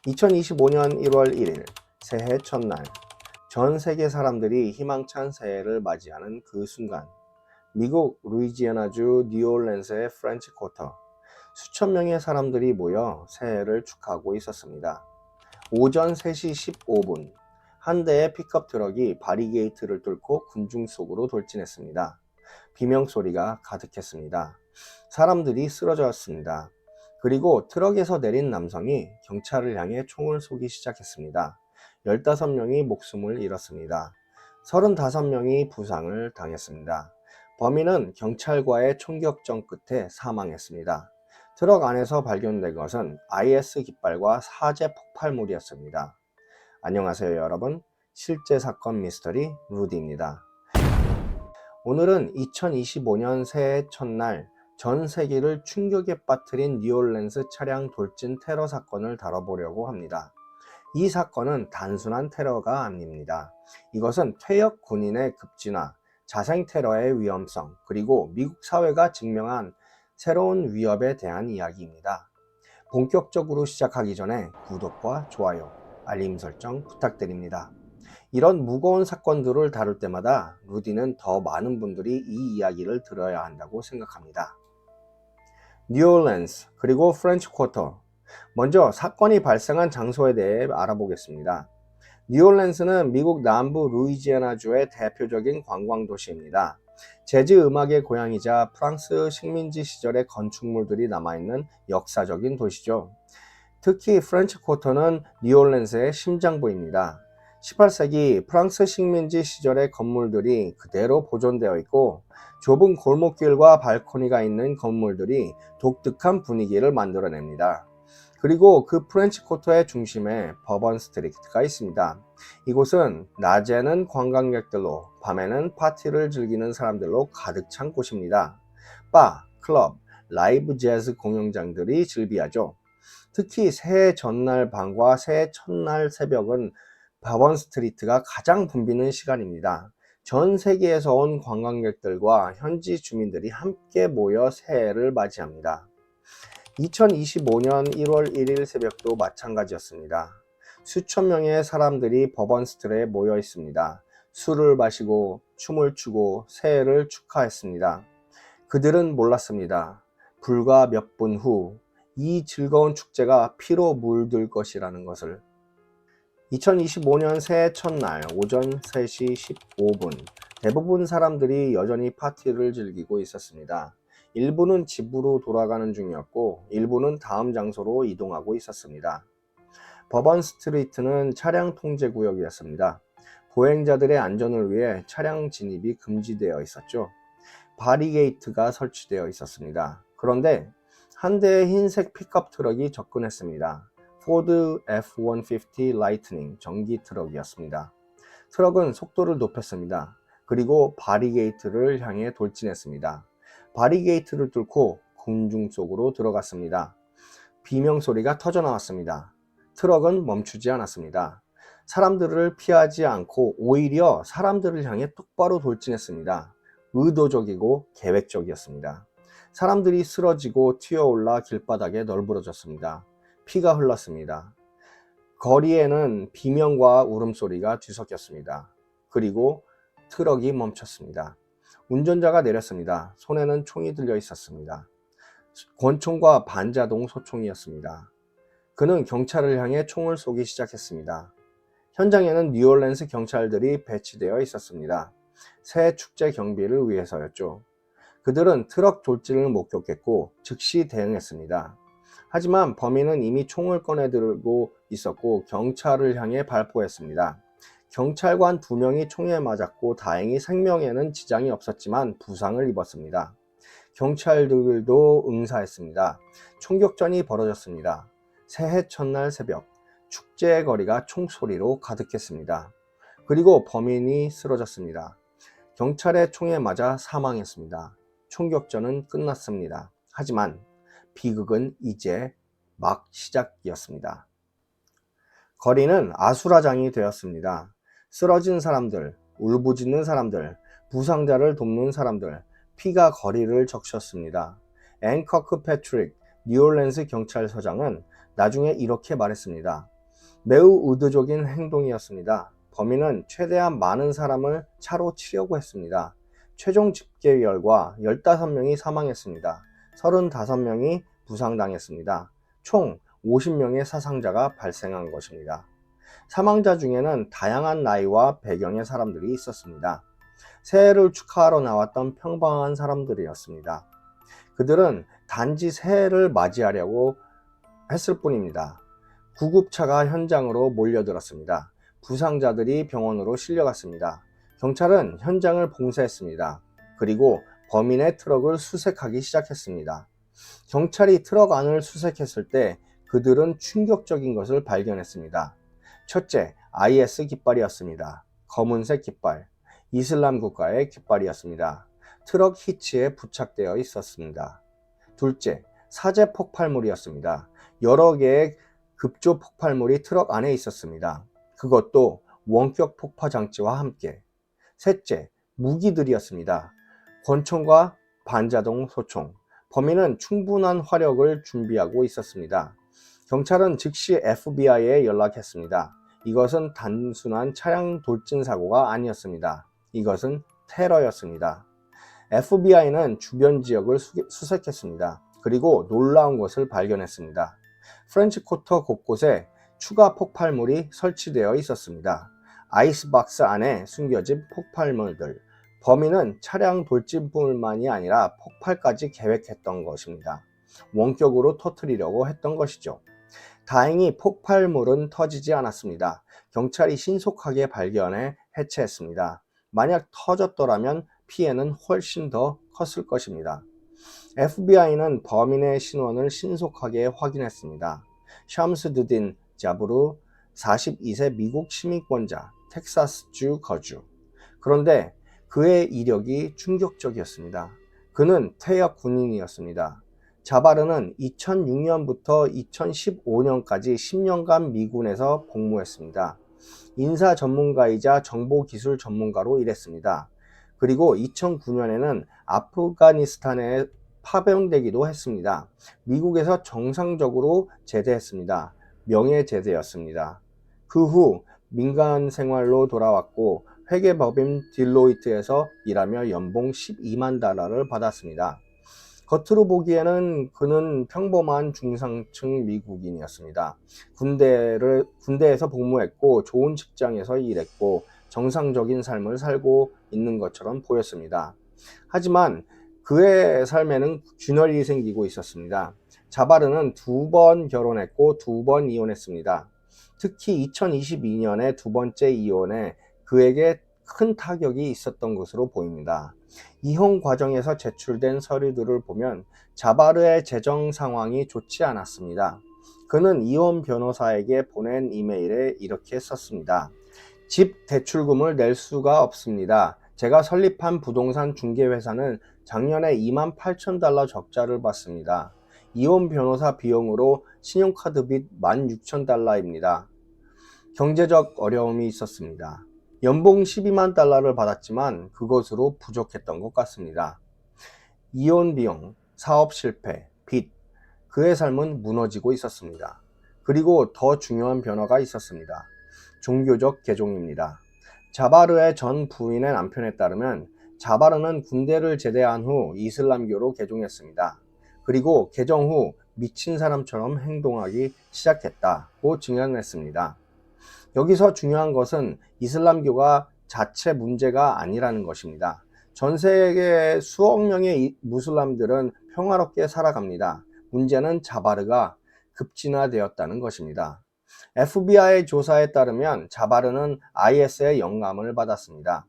2025년 1월 1일 새해 첫날, 전 세계 사람들이 희망찬 새해를 맞이하는 그 순간, 미국 루이지애나주 뉴올랜스의 프렌치 쿼터, 수천 명의 사람들이 모여 새해를 축하하고 있었습니다. 오전 3시 15분, 한 대의 픽업 트럭이 바리게이트를 뚫고 군중 속으로 돌진했습니다. 비명소리가 가득했습니다. 사람들이 쓰러졌습니다. 그리고 트럭에서 내린 남성이 경찰을 향해 총을 쏘기 시작했습니다. 15명이 목숨을 잃었습니다. 35명이 부상을 당했습니다. 범인은 경찰과의 총격전 끝에 사망했습니다. 트럭 안에서 발견된 것은 IS 깃발과 사제 폭발물이었습니다. 안녕하세요 여러분, 실제 사건 미스터리 루디입니다. 오늘은 2025년 새해 첫날 전 세계를 충격에 빠뜨린 뉴올랜스 차량 돌진 테러 사건을 다뤄보려고 합니다. 이 사건은 단순한 테러가 아닙니다. 이것은 퇴역 군인의 급진화, 자생 테러의 위험성, 그리고 미국 사회가 직면한 새로운 위협에 대한 이야기입니다. 본격적으로 시작하기 전에 구독과 좋아요, 알림 설정 부탁드립니다. 이런 무거운 사건들을 다룰 때마다 루디는 더 많은 분들이 이 이야기를 들어야 한다고 생각합니다. 뉴올랜스 그리고 프렌치 쿼터. 먼저 사건이 발생한 장소에 대해 알아보겠습니다. 뉴올랜스는 미국 남부 루이지애나주의 대표적인 관광 도시입니다. 재즈 음악의 고향이자 프랑스 식민지 시절의 건축물들이 남아있는 역사적인 도시죠. 특히 프렌치 쿼터는 뉴올랜스의 심장부입니다. 18세기 프랑스 식민지 시절의 건물들이 그대로 보존되어 있고, 좁은 골목길과 발코니가 있는 건물들이 독특한 분위기를 만들어냅니다. 그리고 그 프렌치 쿼터의 중심에 버번 스트리트가 있습니다. 이곳은 낮에는 관광객들로, 밤에는 파티를 즐기는 사람들로 가득 찬 곳입니다. 바, 클럽, 라이브 재즈 공연장들이 즐비하죠. 특히 새해 전날 밤과 새해 첫날 새벽은 버번 스트리트가 가장 붐비는 시간입니다. 전 세계에서 온 관광객들과 현지 주민들이 함께 모여 새해를 맞이합니다. 2025년 1월 1일 새벽도 마찬가지였습니다. 수천 명의 사람들이 버번 스트리트에 모여 있습니다. 술을 마시고 춤을 추고 새해를 축하했습니다. 그들은 몰랐습니다. 불과 몇 분 후 이 즐거운 축제가 피로 물들 것이라는 것을. 2025년 새해 첫날 오전 3시 15분, 대부분 사람들이 여전히 파티를 즐기고 있었습니다. 일부는 집으로 돌아가는 중이었고, 일부는 다음 장소로 이동하고 있었습니다. 버번 스트리트는 차량 통제 구역이었습니다. 보행자들의 안전을 위해 차량 진입이 금지되어 있었죠. 바리게이트가 설치되어 있었습니다. 그런데 한 대의 흰색 픽업 트럭이 접근했습니다. 포드 F-150 라이트닝 전기 트럭이었습니다. 트럭은 속도를 높였습니다. 그리고 바리게이트를 향해 돌진했습니다. 바리게이트를 뚫고 군중 속으로 들어갔습니다. 비명소리가 터져나왔습니다. 트럭은 멈추지 않았습니다. 사람들을 피하지 않고 오히려 사람들을 향해 똑바로 돌진했습니다. 의도적이고 계획적이었습니다. 사람들이 쓰러지고 튀어올라 길바닥에 널브러졌습니다. 피가 흘렀습니다. 거리에는 비명과 울음소리가 뒤섞였습니다. 그리고 트럭이 멈췄습니다. 운전자가 내렸습니다. 손에는 총이 들려 있었습니다. 권총과 반자동 소총이었습니다. 그는 경찰을 향해 총을 쏘기 시작했습니다. 현장에는 뉴올랜스 경찰들이 배치되어 있었습니다. 새 축제 경비를 위해서였죠. 그들은 트럭 돌진을 목격했고 즉시 대응했습니다. 하지만 범인은 이미 총을 꺼내 들고 있었고 경찰을 향해 발포했습니다. 경찰관 2명이 총에 맞았고 다행히 생명에는 지장이 없었지만 부상을 입었습니다. 경찰들도 응사했습니다. 총격전이 벌어졌습니다. 새해 첫날 새벽, 축제의 거리가 총소리로 가득했습니다. 그리고 범인이 쓰러졌습니다. 경찰의 총에 맞아 사망했습니다. 총격전은 끝났습니다. 하지만 비극은 이제 막 시작이었습니다. 거리는 아수라장이 되었습니다. 쓰러진 사람들, 울부짖는 사람들, 부상자를 돕는 사람들, 피가 거리를 적셨습니다. 앤 커크 패트릭 뉴올랜스 경찰서장은 나중에 이렇게 말했습니다. 매우 의도적인 행동이었습니다. 범인은 최대한 많은 사람을 차로 치려고 했습니다. 최종 집계 결과 15명이 사망했습니다. 35명이 부상당했습니다. 총 50명의 사상자가 발생한 것입니다. 사망자 중에는 다양한 나이와 배경의 사람들이 있었습니다. 새해를 축하하러 나왔던 평범한 사람들이었습니다. 그들은 단지 새해를 맞이하려고 했을 뿐입니다. 구급차가 현장으로 몰려들었습니다. 부상자들이 병원으로 실려갔습니다. 경찰은 현장을 봉쇄했습니다. 그리고 범인의 트럭을 수색하기 시작했습니다. 경찰이 트럭 안을 수색했을 때 그들은 충격적인 것을 발견했습니다. 첫째, IS 깃발이었습니다. 검은색 깃발, 이슬람 국가의 깃발이었습니다. 트럭 히치에 부착되어 있었습니다. 둘째, 사제 폭발물이었습니다. 여러 개의 급조 폭발물이 트럭 안에 있었습니다. 그것도 원격 폭파 장치와 함께. 셋째, 무기들이었습니다. 권총과 반자동 소총. 범인은 충분한 화력을 준비하고 있었습니다. 경찰은 즉시 FBI에 연락했습니다. 이것은 단순한 차량 돌진 사고가 아니었습니다. 이것은 테러였습니다. FBI는 주변 지역을 수색했습니다. 그리고 놀라운 것을 발견했습니다. 프렌치 쿼터 곳곳에 추가 폭발물이 설치되어 있었습니다. 아이스박스 안에 숨겨진 폭발물들. 범인은 차량 돌진뿐만이 아니라 폭발까지 계획했던 것입니다. 원격으로 터뜨리려고 했던 것이죠. 다행히 폭발물은 터지지 않았습니다. 경찰이 신속하게 발견해 해체했습니다. 만약 터졌더라면 피해는 훨씬 더 컸을 것입니다. FBI는 범인의 신원을 신속하게 확인했습니다. 샴스드딘 자브루 42세 미국 시민권자, 텍사스주 거주. 그런데 그의 이력이 충격적이었습니다. 그는 퇴역 군인이었습니다. 자바르는 2006년부터 2015년까지 10년간 미군에서 복무했습니다. 인사 전문가이자 정보기술 전문가로 일했습니다. 그리고 2009년에는 아프가니스탄에 파병되기도 했습니다. 미국에서 정상적으로 제대했습니다. 명예제대였습니다. 그 후 민간 생활로 돌아왔고 회계법인 딜로이트에서 일하며 연봉 12만 달러를 받았습니다. 겉으로 보기에는 그는 평범한 중상층 미국인이었습니다. 군대에서 복무했고 좋은 직장에서 일했고 정상적인 삶을 살고 있는 것처럼 보였습니다. 하지만 그의 삶에는 균열이 생기고 있었습니다. 자바르는 2번 결혼했고 2번 이혼했습니다. 특히 2022년에 두 번째 이혼에 그에게 큰 타격이 있었던 것으로 보입니다. 이혼 과정에서 제출된 서류들을 보면 자바르의 재정 상황이 좋지 않았습니다. 그는 이혼 변호사에게 보낸 이메일에 이렇게 썼습니다. 집 대출금을 낼 수가 없습니다. 제가 설립한 부동산 중개회사는 작년에 28,000달러 적자를 봤습니다. 이혼 변호사 비용으로 신용카드 빚 16,000달러입니다. 경제적 어려움이 있었습니다. 연봉 12만 달러를 받았지만 그것으로 부족했던 것 같습니다. 이혼 비용, 사업 실패, 빚, 그의 삶은 무너지고 있었습니다. 그리고 더 중요한 변화가 있었습니다. 종교적 개종입니다. 자바르의 전 부인의 남편에 따르면 자바르는 군대를 제대한 후 이슬람교로 개종했습니다. 그리고 개종 후 미친 사람처럼 행동하기 시작했다고 증언했습니다. 여기서 중요한 것은 이슬람교가 자체 문제가 아니라는 것입니다. 전 세계 수억 명의 무슬람들은 평화롭게 살아갑니다. 문제는 자바르가 급진화되었다는 것입니다. FBI 조사에 따르면 자바르는 IS의 영감을 받았습니다.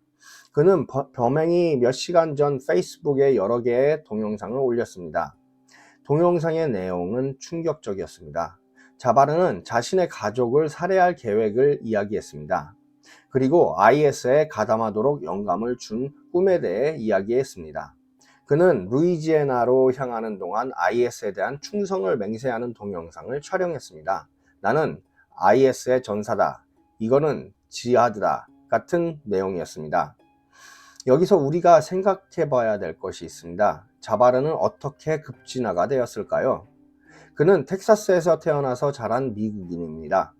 그는 범행이 몇 시간 전 페이스북에 여러 개의 동영상을 올렸습니다. 동영상의 내용은 충격적이었습니다. 자바르는 자신의 가족을 살해할 계획을 이야기했습니다. 그리고 IS에 가담하도록 영감을 준 꿈에 대해 이야기했습니다. 그는 루이지애나로 향하는 동안 IS에 대한 충성을 맹세하는 동영상을 촬영했습니다. 나는 IS의 전사다. 이거는 지하드다. 같은 내용이었습니다. 여기서 우리가 생각해 봐야 될 것이 있습니다. 자바르는 어떻게 급진화가 되었을까요? 그는 텍사스에서 태어나서 자란 미국인입니다.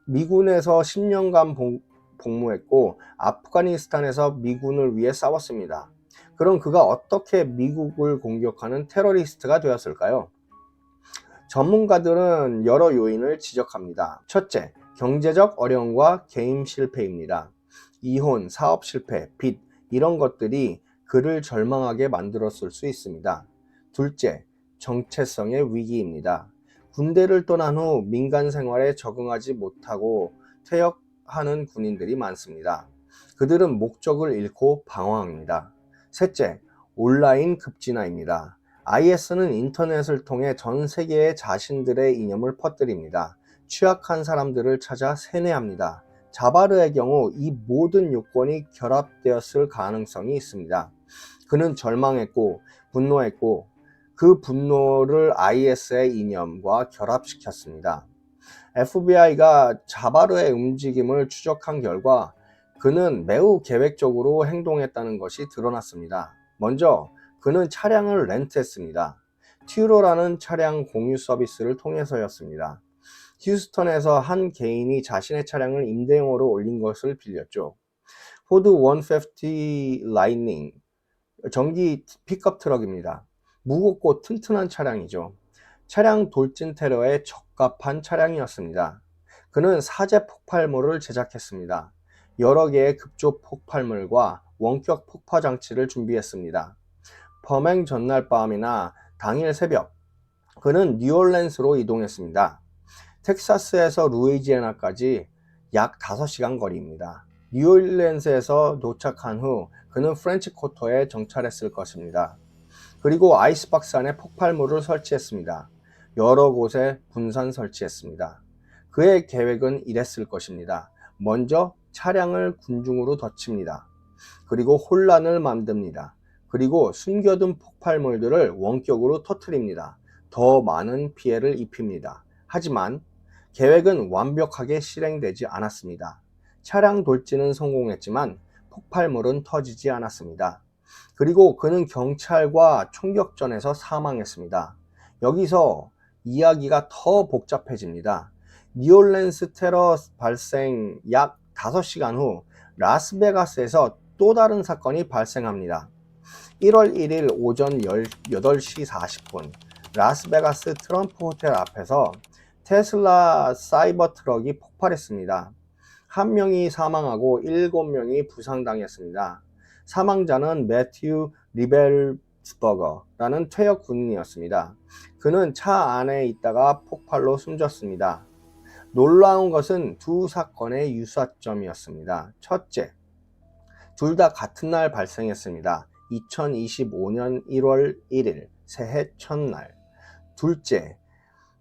미군에서 10년간 복무했고 아프가니스탄에서 미군을 위해 싸웠습니다. 그럼 그가 어떻게 미국을 공격하는 테러리스트가 되었을까요? 전문가들은 여러 요인을 지적합니다. 첫째, 경제적 어려움과 개인 실패입니다. 이혼, 사업 실패, 빚 이런 것들이 그를 절망하게 만들었을 수 있습니다. 둘째, 정체성의 위기입니다. 군대를 떠난 후 민간 생활에 적응하지 못하고 퇴역하는 군인들이 많습니다. 그들은 목적을 잃고 방황합니다. 셋째, 온라인 급진화입니다. IS는 인터넷을 통해 전 세계에 자신들의 이념을 퍼뜨립니다. 취약한 사람들을 찾아 세뇌합니다. 자바르의 경우 이 모든 요건이 결합되었을 가능성이 있습니다. 그는 절망했고 분노했고 그 분노를 IS의 이념과 결합시켰습니다. FBI가 자바르의 움직임을 추적한 결과 그는 매우 계획적으로 행동했다는 것이 드러났습니다. 먼저 그는 차량을 렌트했습니다. 튜로라는 차량 공유 서비스를 통해서였습니다. 휴스턴에서 한 개인이 자신의 차량을 임대용으로 올린 것을 빌렸죠. 포드 150 라이닝 전기 픽업 트럭입니다. 무겁고 튼튼한 차량이죠. 차량 돌진 테러에 적합한 차량이었습니다. 그는 사제 폭발물을 제작했습니다. 여러 개의 급조 폭발물과 원격 폭파 장치를 준비했습니다. 범행 전날 밤이나 당일 새벽, 그는 뉴올랜스로 이동했습니다. 텍사스에서 루이지애나까지 약 5시간 거리입니다. 뉴올랜스에서 도착한 후 그는 프렌치 쿼터에 정찰했을 것입니다. 그리고 아이스박스 안에 폭발물을 설치했습니다. 여러 곳에 분산 설치했습니다. 그의 계획은 이랬을 것입니다. 먼저 차량을 군중으로 덮칩니다. 그리고 혼란을 만듭니다. 그리고 숨겨둔 폭발물들을 원격으로 터뜨립니다. 더 많은 피해를 입힙니다. 하지만 계획은 완벽하게 실행되지 않았습니다. 차량 돌진은 성공했지만 폭발물은 터지지 않았습니다. 그리고 그는 경찰과 총격전에서 사망했습니다. 여기서 이야기가 더 복잡해집니다. 뉴올랜스 테러 발생 약 5시간 후 라스베가스에서 또 다른 사건이 발생합니다. 1월 1일 오전 8시 40분 라스베가스 트럼프 호텔 앞에서 테슬라 사이버 트럭이 폭발했습니다. 한 명이 사망하고 7명이 부상당했습니다. 사망자는 매튜 리벨스버거라는 퇴역 군인이었습니다. 그는 차 안에 있다가 폭발로 숨졌습니다. 놀라운 것은 두 사건의 유사점이었습니다. 첫째, 둘 다 같은 날 발생했습니다. 2025년 1월 1일 새해 첫날. 둘째,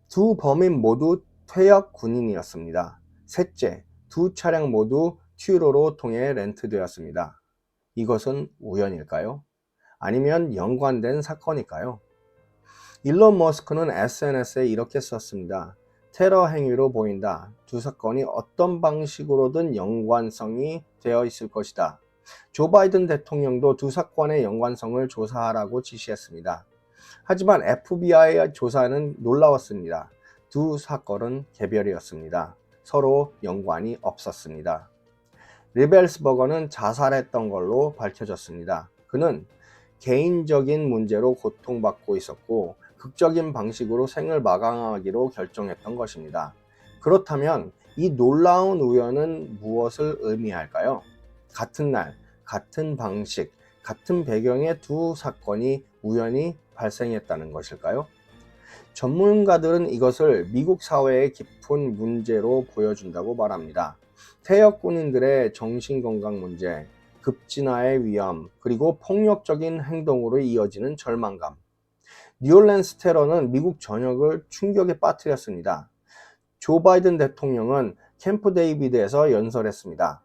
두 범인 모두 퇴역 군인이었습니다. 셋째, 두 차량 모두 튜로로 통해 렌트되었습니다. 이것은 우연일까요? 아니면 연관된 사건일까요? 일론 머스크는 SNS에 이렇게 썼습니다. 테러 행위로 보인다. 두 사건이 어떤 방식으로든 연관성이 되어 있을 것이다. 조 바이든 대통령도 두 사건의 연관성을 조사하라고 지시했습니다. 하지만 FBI 조사는 놀라웠습니다. 두 사건은 개별이었습니다. 서로 연관이 없었습니다. 리벨스버거는 자살했던 걸로 밝혀졌습니다. 그는 개인적인 문제로 고통받고 있었고 극적인 방식으로 생을 마감하기로 결정했던 것입니다. 그렇다면 이 놀라운 우연은 무엇을 의미할까요? 같은 날, 같은 방식, 같은 배경의 두 사건이 우연히 발생했다는 것일까요? 전문가들은 이것을 미국 사회의 깊은 문제로 보여준다고 말합니다. 퇴역 군인들의 정신건강 문제, 급진화의 위험, 그리고 폭력적인 행동으로 이어지는 절망감. 뉴올랜스 테러는 미국 전역을 충격에 빠뜨렸습니다. 조 바이든 대통령은 캠프 데이비드에서 연설했습니다.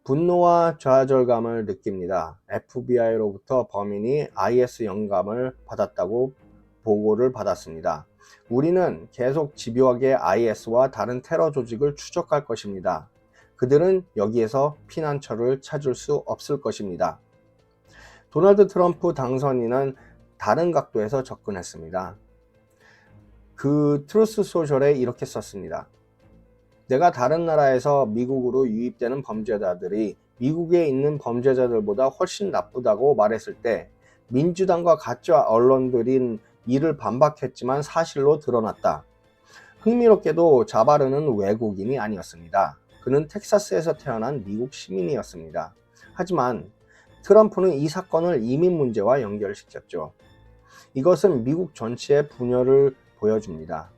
분노와 좌절감을 느낍니다. FBI로부터 범인이 IS 영감을 받았다고 보고를 받았습니다. 우리는 계속 집요하게 IS와 다른 테러 조직을 추적할 것입니다. 그들은 여기에서 피난처를 찾을 수 없을 것입니다. 도널드 트럼프 당선인은 다른 각도에서 접근했습니다. 그 트루스 소셜에 이렇게 썼습니다. 내가 다른 나라에서 미국으로 유입되는 범죄자들이 미국에 있는 범죄자들보다 훨씬 나쁘다고 말했을 때 민주당과 가짜 언론들은 이를 반박했지만 사실로 드러났다. 흥미롭게도 자바르는 외국인이 아니었습니다. 그는 텍사스에서 태어난 미국 시민이었습니다. 하지만 트럼프는 이 사건을 이민 문제와 연결시켰죠. 이것은 미국 전체의 분열을 보여줍니다.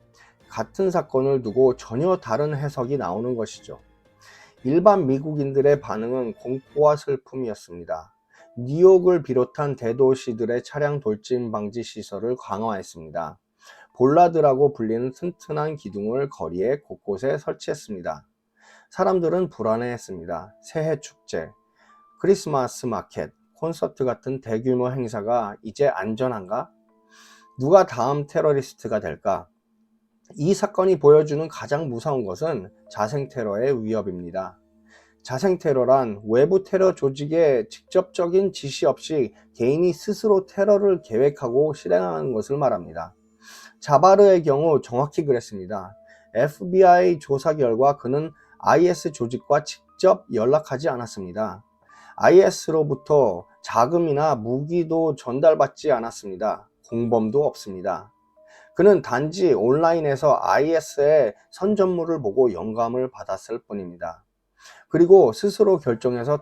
같은 사건을 두고 전혀 다른 해석이 나오는 것이죠. 일반 미국인들의 반응은 공포와 슬픔이었습니다. 뉴욕을 비롯한 대도시들의 차량 돌진 방지 시설을 강화했습니다. 볼라드라고 불리는 튼튼한 기둥을 거리에 곳곳에 설치했습니다. 사람들은 불안해했습니다. 새해 축제, 크리스마스 마켓, 콘서트 같은 대규모 행사가 이제 안전한가? 누가 다음 테러리스트가 될까? 이 사건이 보여주는 가장 무서운 것은 자생 테러의 위협입니다. 자생 테러란 외부 테러 조직의 직접적인 지시 없이 개인이 스스로 테러를 계획하고 실행하는 것을 말합니다. 자바르의 경우 정확히 그랬습니다. FBI 조사 결과 그는 IS 조직과 직접 연락하지 않았습니다. IS로부터 자금이나 무기도 전달받지 않았습니다. 공범도 없습니다. 그는 단지 온라인에서 IS의 선전물을 보고 영감을 받았을 뿐입니다. 그리고 스스로 결정해서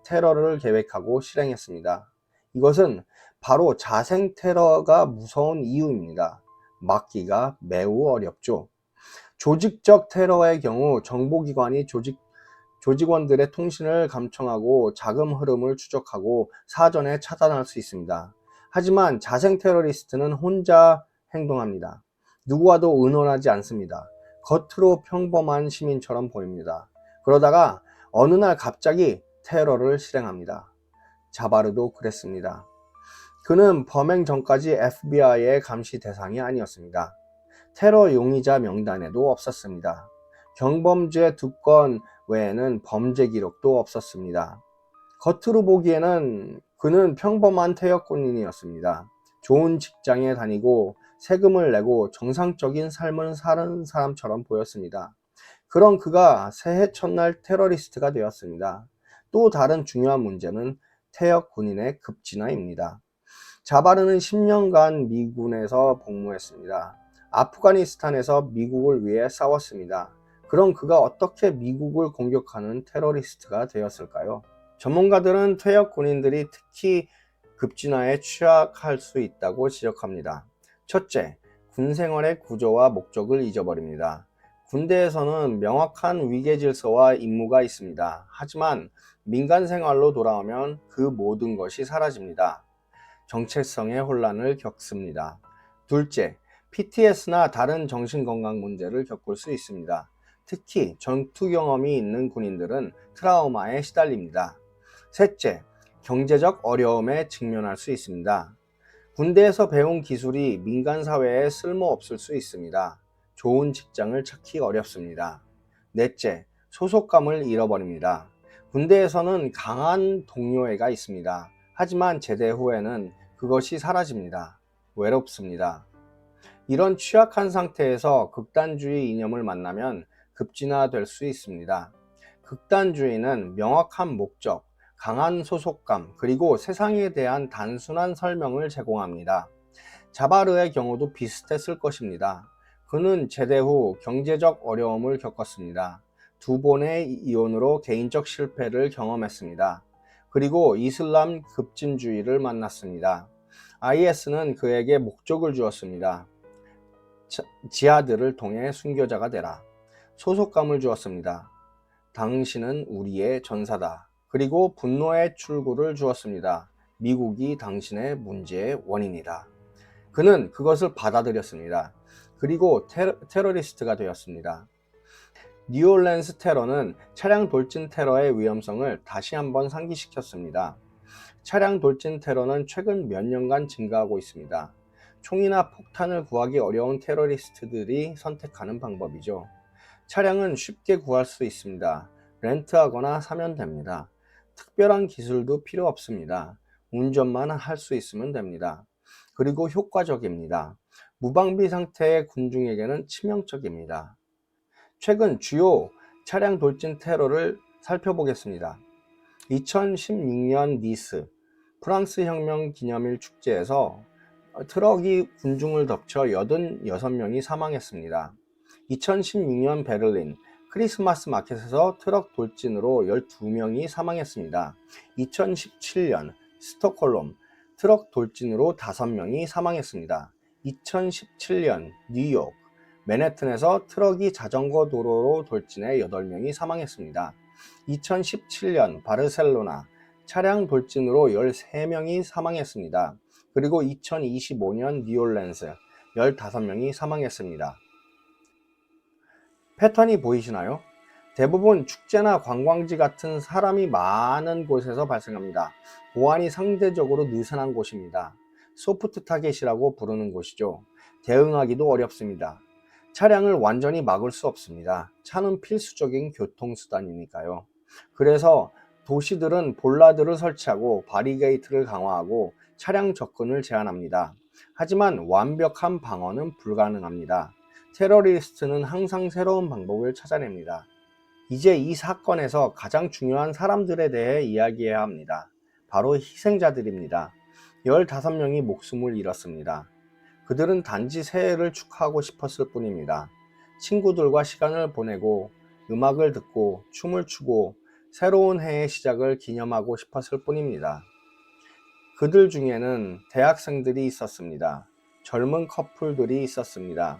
테러를 계획하고 실행했습니다. 이것은 바로 자생 테러가 무서운 이유입니다. 막기가 매우 어렵죠. 조직적 테러의 경우 정보기관이 조직원들의 통신을 감청하고 자금 흐름을 추적하고 사전에 차단할 수 있습니다. 하지만 자생 테러리스트는 혼자 행동합니다. 누구와도 의논하지 않습니다. 겉으로 평범한 시민처럼 보입니다. 그러다가 어느 날 갑자기 테러를 실행합니다. 자바르도 그랬습니다. 그는 범행 전까지 FBI의 감시 대상이 아니었습니다. 테러 용의자 명단에도 없었습니다. 경범죄 2건 외에는 범죄 기록도 없었습니다. 겉으로 보기에는 그는 평범한 퇴역군인이었습니다. 좋은 직장에 다니고 세금을 내고 정상적인 삶을 사는 사람처럼 보였습니다. 그런 그가 새해 첫날 테러리스트가 되었습니다. 또 다른 중요한 문제는 퇴역 군인의 급진화입니다. 자바르는 10년간 미군에서 복무했습니다. 아프가니스탄에서 미국을 위해 싸웠습니다. 그럼 그가 어떻게 미국을 공격하는 테러리스트가 되었을까요? 전문가들은 퇴역 군인들이 특히 급진화에 취약할 수 있다고 지적합니다. 첫째, 군 생활의 구조와 목적을 잊어버립니다. 군대에서는 명확한 위계 질서와 임무가 있습니다. 하지만 민간 생활로 돌아오면 그 모든 것이 사라집니다. 정체성의 혼란을 겪습니다. 둘째, PTS나 다른 정신건강 문제를 겪을 수 있습니다. 특히 전투 경험이 있는 군인들은 트라우마에 시달립니다. 셋째, 경제적 어려움에 직면할 수 있습니다. 군대에서 배운 기술이 민간 사회에 쓸모없을 수 있습니다. 좋은 직장을 찾기 어렵습니다. 넷째, 소속감을 잃어버립니다. 군대에서는 강한 동료애가 있습니다. 하지만 제대 후에는 그것이 사라집니다. 외롭습니다. 이런 취약한 상태에서 극단주의 이념을 만나면 급진화될 수 있습니다. 극단주의는 명확한 목적, 강한 소속감, 그리고 세상에 대한 단순한 설명을 제공합니다. 자바르의 경우도 비슷했을 것입니다. 그는 제대 후 경제적 어려움을 겪었습니다. 2번의 이혼으로 개인적 실패를 경험했습니다. 그리고 이슬람 급진주의를 만났습니다. IS는 그에게 목적을 주었습니다. 지하드를 통해 순교자가 되라. 소속감을 주었습니다. 당신은 우리의 전사다. 그리고 분노의 출구를 주었습니다. 미국이 당신의 문제의 원인이다. 그는 그것을 받아들였습니다. 그리고 테러리스트가 되었습니다. 뉴올랜스 테러는 차량 돌진 테러의 위험성을 다시 한번 상기시켰습니다. 차량 돌진 테러는 최근 몇 년간 증가하고 있습니다. 총이나 폭탄을 구하기 어려운 테러리스트들이 선택하는 방법이죠. 차량은 쉽게 구할 수 있습니다. 렌트하거나 사면 됩니다. 특별한 기술도 필요 없습니다. 운전만 할 수 있으면 됩니다. 그리고 효과적입니다. 무방비 상태의 군중에게는 치명적입니다. 최근 주요 차량 돌진 테러를 살펴보겠습니다. 2016년 니스 프랑스 혁명 기념일 축제에서 트럭이 군중을 덮쳐 86명이 사망했습니다. 2016년 베를린 크리스마스 마켓에서 트럭 돌진으로 12명이 사망했습니다. 2017년 스톡홀름 트럭 돌진으로 5명이 사망했습니다. 2017년 뉴욕 맨해튼에서 트럭이 자전거 도로로 돌진해 8명이 사망했습니다. 2017년 바르셀로나 차량 돌진으로 13명이 사망했습니다. 그리고 2025년 뉴올랜스 15명이 사망했습니다. 패턴이 보이시나요? 대부분 축제나 관광지 같은 사람이 많은 곳에서 발생합니다. 보안이 상대적으로 느슨한 곳입니다. 소프트 타겟이라고 부르는 곳이죠. 대응하기도 어렵습니다. 차량을 완전히 막을 수 없습니다. 차는 필수적인 교통수단이니까요. 그래서 도시들은 볼라드를 설치하고 바리게이트를 강화하고 차량 접근을 제한합니다. 하지만 완벽한 방어는 불가능합니다. 테러리스트는 항상 새로운 방법을 찾아냅니다. 이제 이 사건에서 가장 중요한 사람들에 대해 이야기해야 합니다. 바로 희생자들입니다. 15명이 목숨을 잃었습니다. 그들은 단지 새해를 축하하고 싶었을 뿐입니다. 친구들과 시간을 보내고 음악을 듣고 춤을 추고 새로운 해의 시작을 기념하고 싶었을 뿐입니다. 그들 중에는 대학생들이 있었습니다. 젊은 커플들이 있었습니다.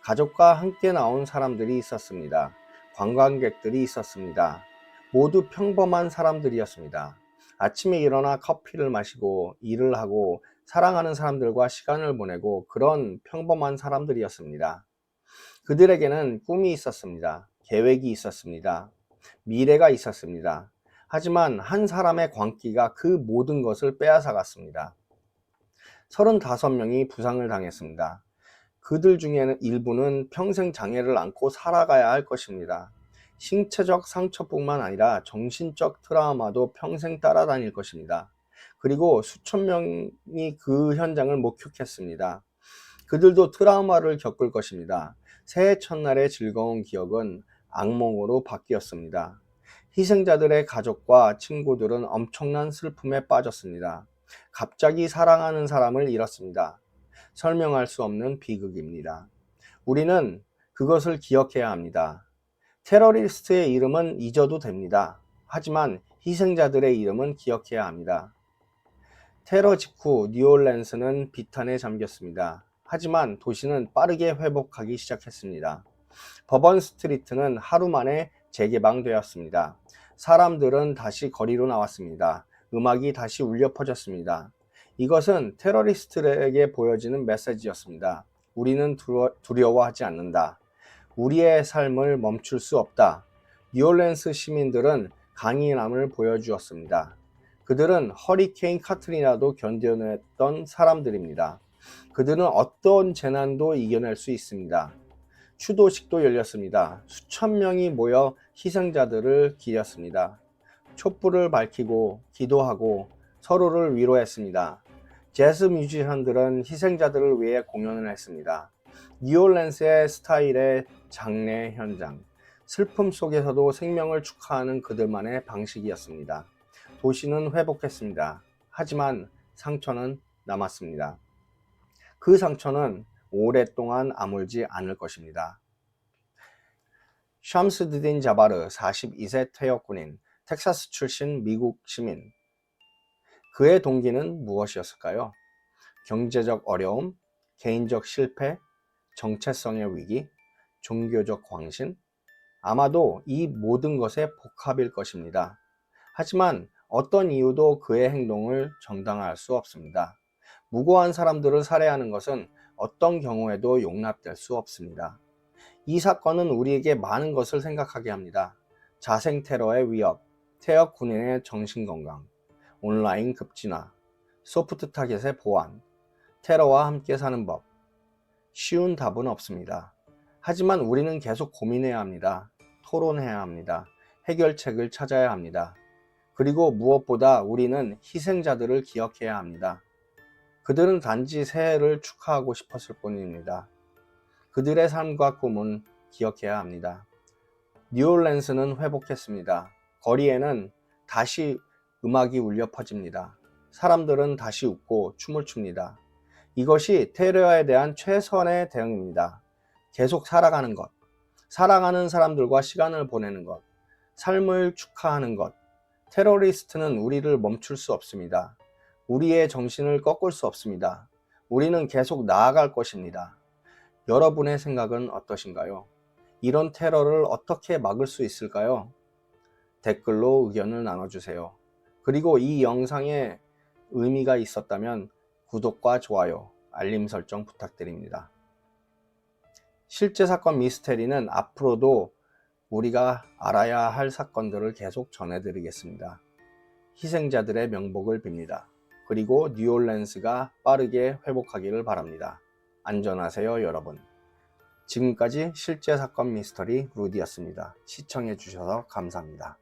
가족과 함께 나온 사람들이 있었습니다. 관광객들이 있었습니다. 모두 평범한 사람들이었습니다. 아침에 일어나 커피를 마시고 일을 하고 사랑하는 사람들과 시간을 보내고 그런 평범한 사람들이었습니다. 그들에게는 꿈이 있었습니다. 계획이 있었습니다. 미래가 있었습니다. 하지만 한 사람의 광기가 그 모든 것을 빼앗아갔습니다. 35명이 부상을 당했습니다. 그들 중에는 일부는 평생 장애를 안고 살아가야 할 것입니다. 신체적 상처뿐만 아니라 정신적 트라우마도 평생 따라다닐 것입니다. 그리고 수천 명이 그 현장을 목격했습니다. 그들도 트라우마를 겪을 것입니다. 새해 첫날의 즐거운 기억은 악몽으로 바뀌었습니다. 희생자들의 가족과 친구들은 엄청난 슬픔에 빠졌습니다. 갑자기 사랑하는 사람을 잃었습니다. 설명할 수 없는 비극입니다. 우리는 그것을 기억해야 합니다. 테러리스트의 이름은 잊어도 됩니다. 하지만 희생자들의 이름은 기억해야 합니다. 테러 직후 뉴올랜스는 비탄에 잠겼습니다. 하지만 도시는 빠르게 회복하기 시작했습니다. 버번 스트리트는 하루 만에 재개방되었습니다. 사람들은 다시 거리로 나왔습니다. 음악이 다시 울려 퍼졌습니다. 이것은 테러리스트에게 보여지는 메시지였습니다. 우리는 두려워하지 않는다. 우리의 삶을 멈출 수 없다. 뉴올랜스 시민들은 강인함을 보여주었습니다. 그들은 허리케인 카트리나도 견뎌냈던 사람들입니다. 그들은 어떤 재난도 이겨낼 수 있습니다. 추도식도 열렸습니다. 수천 명이 모여 희생자들을 기렸습니다. 촛불을 밝히고 기도하고 서로를 위로했습니다. 재즈 뮤지션들은 희생자들을 위해 공연을 했습니다. 뉴올랜스의 스타일의 장례 현장, 슬픔 속에서도 생명을 축하하는 그들만의 방식이었습니다. 도시는 회복했습니다. 하지만 상처는 남았습니다. 그 상처는 오랫동안 아물지 않을 것입니다. 샴스드딘 자바르 42세 퇴역 군인, 텍사스 출신 미국 시민. 그의 동기는 무엇이었을까요? 경제적 어려움, 개인적 실패, 정체성의 위기, 종교적 광신? 아마도 이 모든 것의 복합일 것입니다. 하지만 어떤 이유도 그의 행동을 정당화할 수 없습니다. 무고한 사람들을 살해하는 것은 어떤 경우에도 용납될 수 없습니다. 이 사건은 우리에게 많은 것을 생각하게 합니다. 자생 테러의 위협, 퇴역 군인의 정신건강, 온라인 급진화, 소프트 타겟의 보안, 테러와 함께 사는 법. 쉬운 답은 없습니다. 하지만 우리는 계속 고민해야 합니다. 토론해야 합니다. 해결책을 찾아야 합니다. 그리고 무엇보다 우리는 희생자들을 기억해야 합니다. 그들은 단지 새해를 축하하고 싶었을 뿐입니다. 그들의 삶과 꿈은 기억해야 합니다. 뉴올랜스는 회복했습니다. 거리에는 다시 음악이 울려 퍼집니다. 사람들은 다시 웃고 춤을 춥니다. 이것이 테러에 대한 최선의 대응입니다. 계속 살아가는 것, 사랑하는 사람들과 시간을 보내는 것, 삶을 축하하는 것. 테러리스트는 우리를 멈출 수 없습니다. 우리의 정신을 꺾을 수 없습니다. 우리는 계속 나아갈 것입니다. 여러분의 생각은 어떠신가요? 이런 테러를 어떻게 막을 수 있을까요? 댓글로 의견을 나눠주세요. 그리고 이 영상에 의미가 있었다면 구독과 좋아요, 알림 설정 부탁드립니다. 실제 사건 미스테리는 앞으로도 우리가 알아야 할 사건들을 계속 전해드리겠습니다. 희생자들의 명복을 빕니다. 그리고 뉴올랜스가 빠르게 회복하기를 바랍니다. 안전하세요, 여러분. 지금까지 실제 사건 미스터리 루디였습니다. 시청해주셔서 감사합니다.